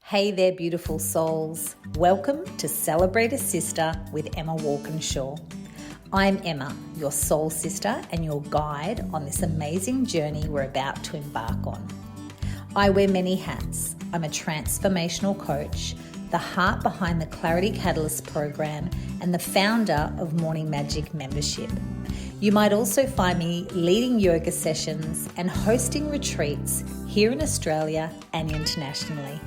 Hey there, beautiful souls. Welcome to Celebrate a Sister with Emma Walkinshaw. I'm Emma, your soul sister and your guide on this amazing journey we're about to embark on. I wear many hats. I'm a transformational coach, the heart behind the Clarity Catalyst program, and the founder of Morning Magic membership. You might also find me leading yoga sessions and hosting retreats here in Australia and internationally.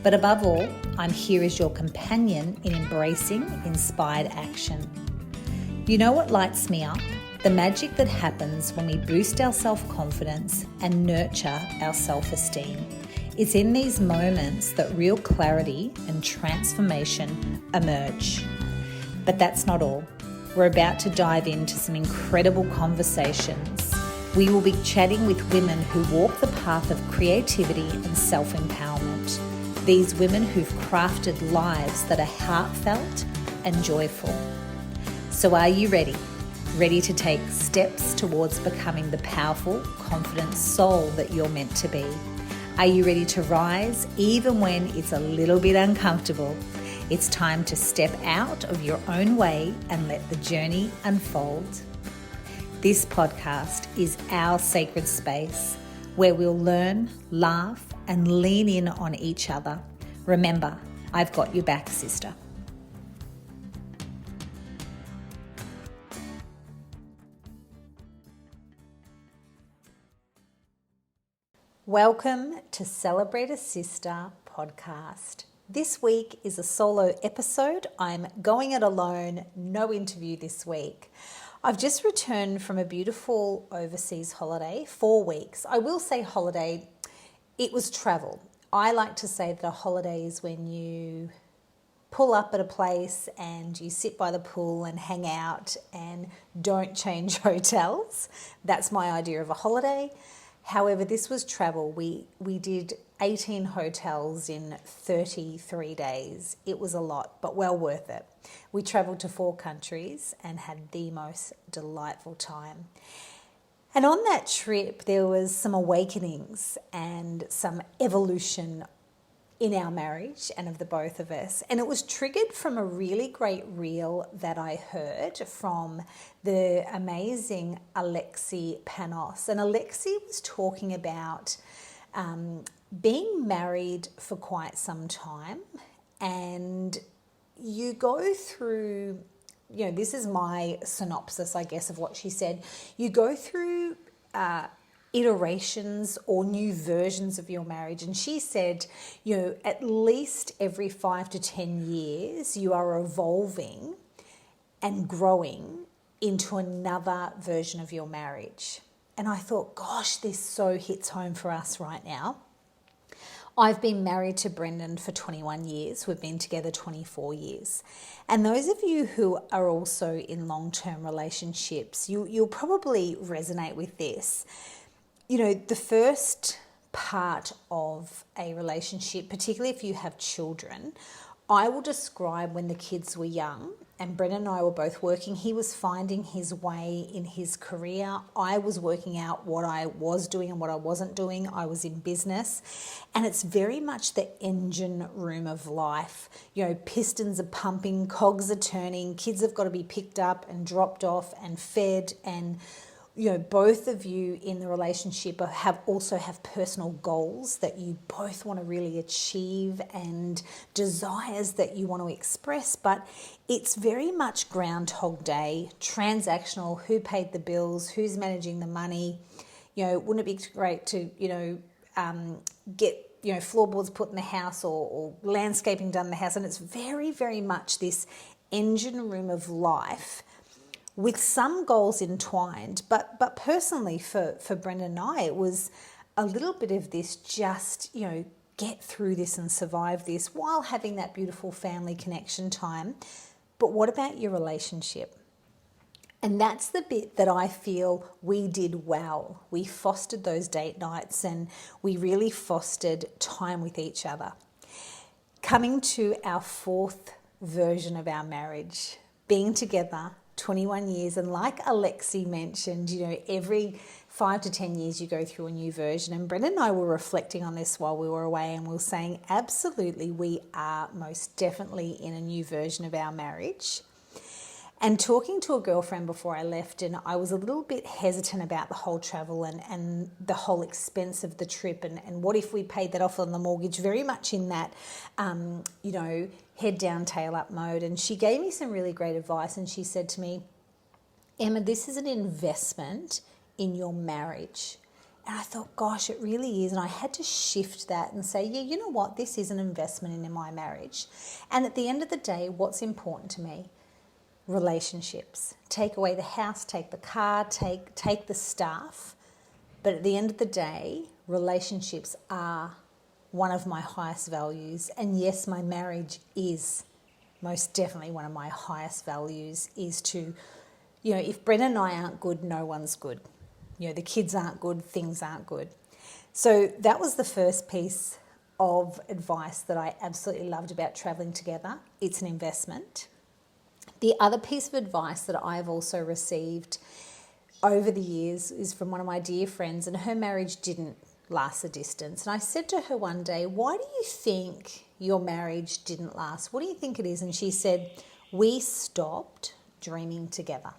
But above all, I'm here as your companion in embracing inspired action. You know what lights me up? The magic that happens when we boost our self-confidence and nurture our self-esteem. It's in these moments that real clarity and transformation emerge. But that's not all. We're about to dive into some incredible conversations. We will be chatting with women who walk the path of creativity and self-empowerment. These women who've crafted lives that are heartfelt and joyful. So are you ready? Ready to take steps towards becoming the powerful, confident soul that you're meant to be? Are you ready to rise even when it's a little bit uncomfortable? It's time to step out of your own way and let the journey unfold. This podcast is our sacred space where we'll learn, laugh, and lean in on each other. Remember, I've got your back, sister. Welcome to Celebrate a Sister podcast. This week is a solo episode. I'm going it alone, no interview this week. I've just returned from a beautiful overseas holiday, 4 weeks. I will say holiday, it was travel. I like to say that a holiday is when you pull up at a place and you sit by the pool and hang out and don't change hotels. That's my idea of a holiday. However, this was travel. We did 18 hotels in 33 days. It was a lot, but well worth it. We travelled to 4 countries and had the most delightful time. And on that trip, there was some awakenings and some evolution in our marriage and of the both of us. And it was triggered from a really great reel that I heard from the amazing Alexi Panos. And Alexi was talking about being married for quite some time, and you go through, this is my synopsis, I guess, of what she said. You go through iterations or new versions of your marriage. And she said, at least every 5 to 10 years, you are evolving and growing into another version of your marriage. And I thought, gosh, this so hits home for us right now. I've been married to Brendan for 21 years. We've been together 24 years. And those of you who are also in long-term relationships, you'll probably resonate with this. The first part of a relationship, particularly if you have children, I will describe when the kids were young, and Brendan and I were both working. He was finding his way in his career. I was working out what I was doing and what I wasn't doing. I was in business. And it's very much the engine room of life. Pistons are pumping, cogs are turning, kids have got to be picked up and dropped off and fed, and both of you in the relationship have personal goals that you both want to really achieve and desires that you want to express, but it's very much Groundhog Day, transactional, who paid the bills, who's managing the money. Wouldn't it be great to, get, floorboards put in the house or landscaping done in the house? And it's very, very much this engine room of life, with some goals entwined, but personally for Brendan and I, it was a little bit of this just, get through this and survive this while having that beautiful family connection time. But what about your relationship? And that's the bit that I feel we did well. We fostered those date nights and we really fostered time with each other. Coming to our 4th version of our marriage, being together 21 years. And like Alexi mentioned, every 5 to 10 years you go through a new version. And Brendan and I were reflecting on this while we were away, and we were saying, absolutely, we are most definitely in a new version of our marriage. And talking to a girlfriend before I left, and I was a little bit hesitant about the whole travel and the whole expense of the trip, and what if we paid that off on the mortgage, very much in that, head down, tail up mode. And she gave me some really great advice, and she said to me, Emma, this is an investment in your marriage. And I thought, gosh, it really is. And I had to shift that and say, yeah, you know what? This is an investment in my marriage. And at the end of the day, what's important to me? Relationships. Take away the house, take the car, take the stuff. But at the end of the day, relationships are one of my highest values. And yes, my marriage is most definitely one of my highest values, is to, if Brendan and I aren't good, no one's good. The kids aren't good, things aren't good. So that was the first piece of advice that I absolutely loved about travelling together. It's an investment. The other piece of advice that I've also received over the years is from one of my dear friends, and her marriage didn't last the distance. And I said to her one day, why do you think your marriage didn't last? What do you think it is? And she said, we stopped dreaming together.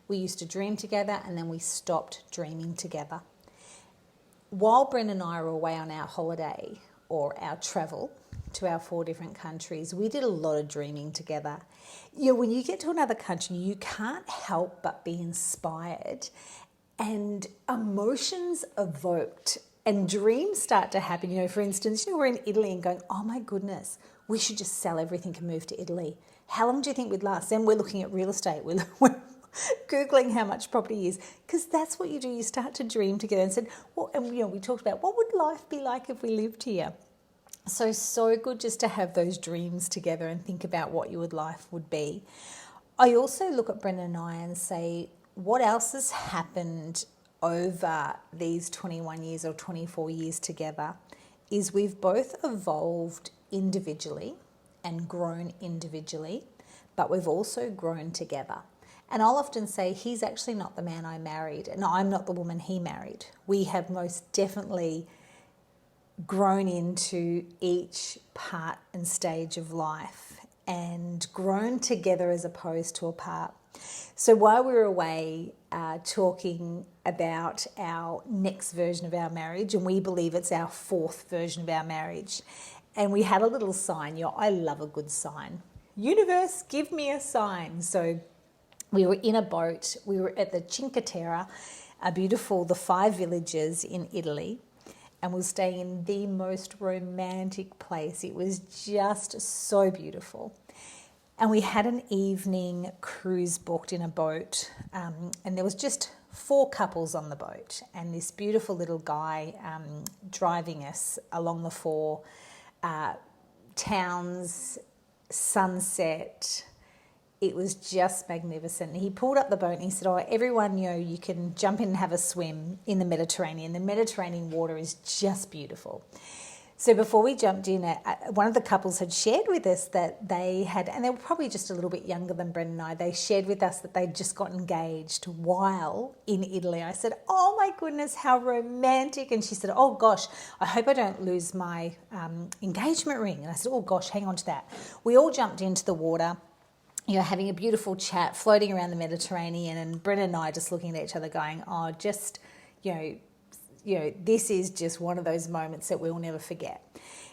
We used to dream together, and then we stopped dreaming together. While Bren and I were away on our holiday or our travel to our 4 different countries, we did a lot of dreaming together. When you get to another country, you can't help but be inspired, and emotions evoked and dreams start to happen. For instance, we're in Italy and going, oh my goodness, we should just sell everything and move to Italy. How long do you think we'd last? Then we're looking at real estate. We're Googling how much property is, because that's what you do. You start to dream together and said, well, and we talked about what would life be like if we lived here. So good just to have those dreams together and think about what your life would be. I also look at Brendan and I and say, what else has happened over these 21 years or 24 years together is we've both evolved individually and grown individually, but we've also grown together. And I'll often say he's actually not the man I married, and I'm not the woman he married. We have most definitely grown into each part and stage of life and grown together as opposed to apart. So while we were away talking about our next version of our marriage, and we believe it's our 4th version of our marriage, and we had a little sign. I love a good sign. Universe, give me a sign. So we were in a boat. We were at the Cinque Terre, the 5 villages in Italy. And we were staying in the most romantic place. It was just so beautiful. And we had an evening cruise booked in a boat, and there was just 4 couples on the boat, and this beautiful little guy driving us along the 4 towns, sunset. It was just magnificent. He pulled up the boat and he said, everyone, you can jump in and have a swim in the Mediterranean. The Mediterranean water is just beautiful. So before we jumped in, one of the couples had shared with us that they had, and they were probably just a little bit younger than Bren and I, they shared with us that they'd just got engaged while in Italy. I said, oh my goodness, how romantic. And she said, oh gosh, I hope I don't lose my engagement ring. And I said, oh gosh, hang on to that. We all jumped into the water, having a beautiful chat, floating around the Mediterranean, and Brendan and I just looking at each other going, this is just one of those moments that we'll never forget.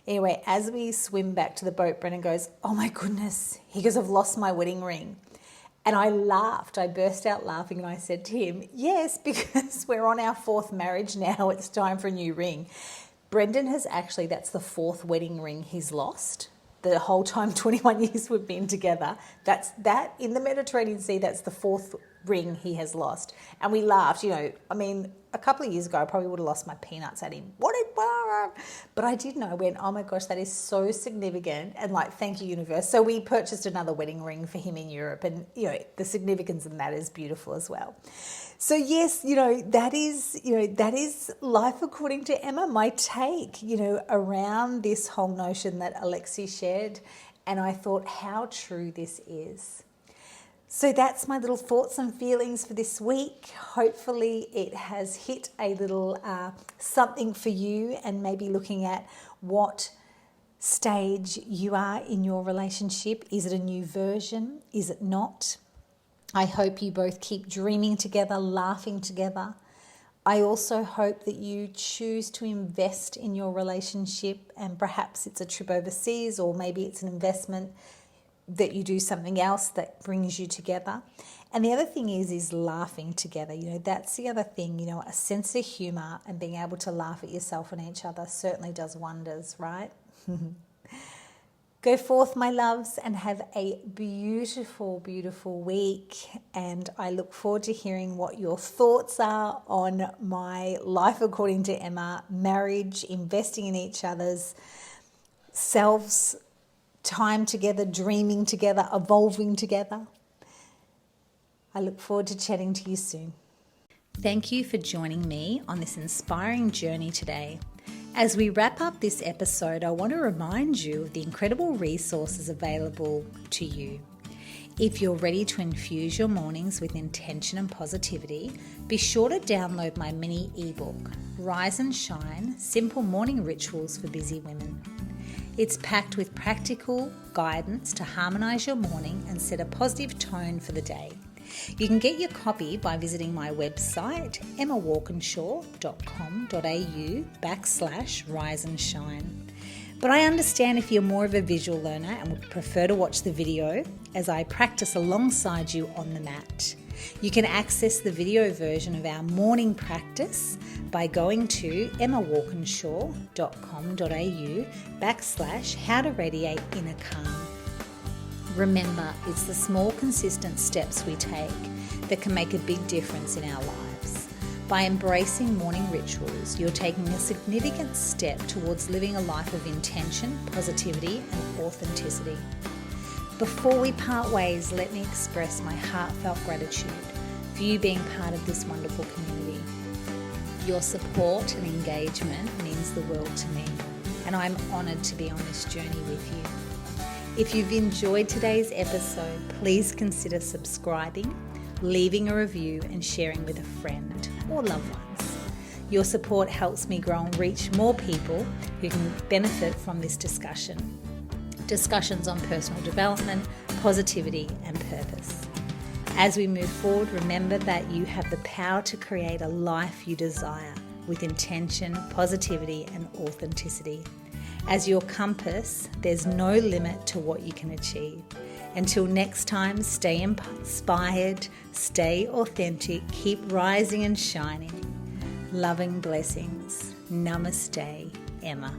Anyway, as we swim back to the boat, Brendan goes, oh my goodness. He goes, I've lost my wedding ring. And I laughed. I burst out laughing and I said to him, yes, because we're on our 4th marriage now. It's time for a new ring. Brendan that's the 4th wedding ring he's lost. The whole time, 21 years we've been together, that in the Mediterranean Sea, that's the 4th ring he has lost. And we laughed, a couple of years ago, I probably would have lost my peanuts at him. But I didn't know. I went, oh my gosh, that is so significant. And thank you, universe. So we purchased another wedding ring for him in Europe. And, the significance in that is beautiful as well. So yes, that is life according to Emma, my take, around this whole notion that Alexi shared. And I thought how true this is. So that's my little thoughts and feelings for this week. Hopefully it has hit a little something for you, and maybe looking at what stage you are in your relationship. Is it a new version? Is it not? I hope you both keep dreaming together, laughing together. I also hope that you choose to invest in your relationship, and perhaps it's a trip overseas, or maybe it's an investment that you do something else that brings you together. And the other thing is laughing together. That's the other thing, a sense of humour and being able to laugh at yourself and each other certainly does wonders, right? Go forth, my loves, and have a beautiful, beautiful week. And I look forward to hearing what your thoughts are on my life according to Emma, marriage, investing in each other's selves, time together, dreaming together, evolving together. I look forward to chatting to you soon. Thank you for joining me on this inspiring journey today. As we wrap up this episode, I want to remind you of the incredible resources available to you. If you're ready to infuse your mornings with intention and positivity, be sure to download my mini ebook, Rise and Shine: Simple Morning Rituals for Busy Women. It's packed with practical guidance to harmonise your morning and set a positive tone for the day. You can get your copy by visiting my website, emmawalkinshaw.com.au/rise and shine. But I understand if you're more of a visual learner and would prefer to watch the video as I practice alongside you on the mat. You can access the video version of our morning practice by going to emmawalkinshaw.com.au/how to radiate inner calm. Remember, it's the small, consistent steps we take that can make a big difference in our lives. By embracing morning rituals, you're taking a significant step towards living a life of intention, positivity, and authenticity. Before we part ways, let me express my heartfelt gratitude for you being part of this wonderful community. Your support and engagement means the world to me, and I'm honoured to be on this journey with you. If you've enjoyed today's episode, please consider subscribing, leaving a review, and sharing with a friend or loved ones. Your support helps me grow and reach more people who can benefit from this discussion. Discussions on personal development, positivity, and purpose. As we move forward, remember that you have the power to create a life you desire with intention, positivity, and authenticity. As your compass, there's no limit to what you can achieve. Until next time, stay inspired, stay authentic, keep rising and shining. Loving blessings. Namaste, Emma.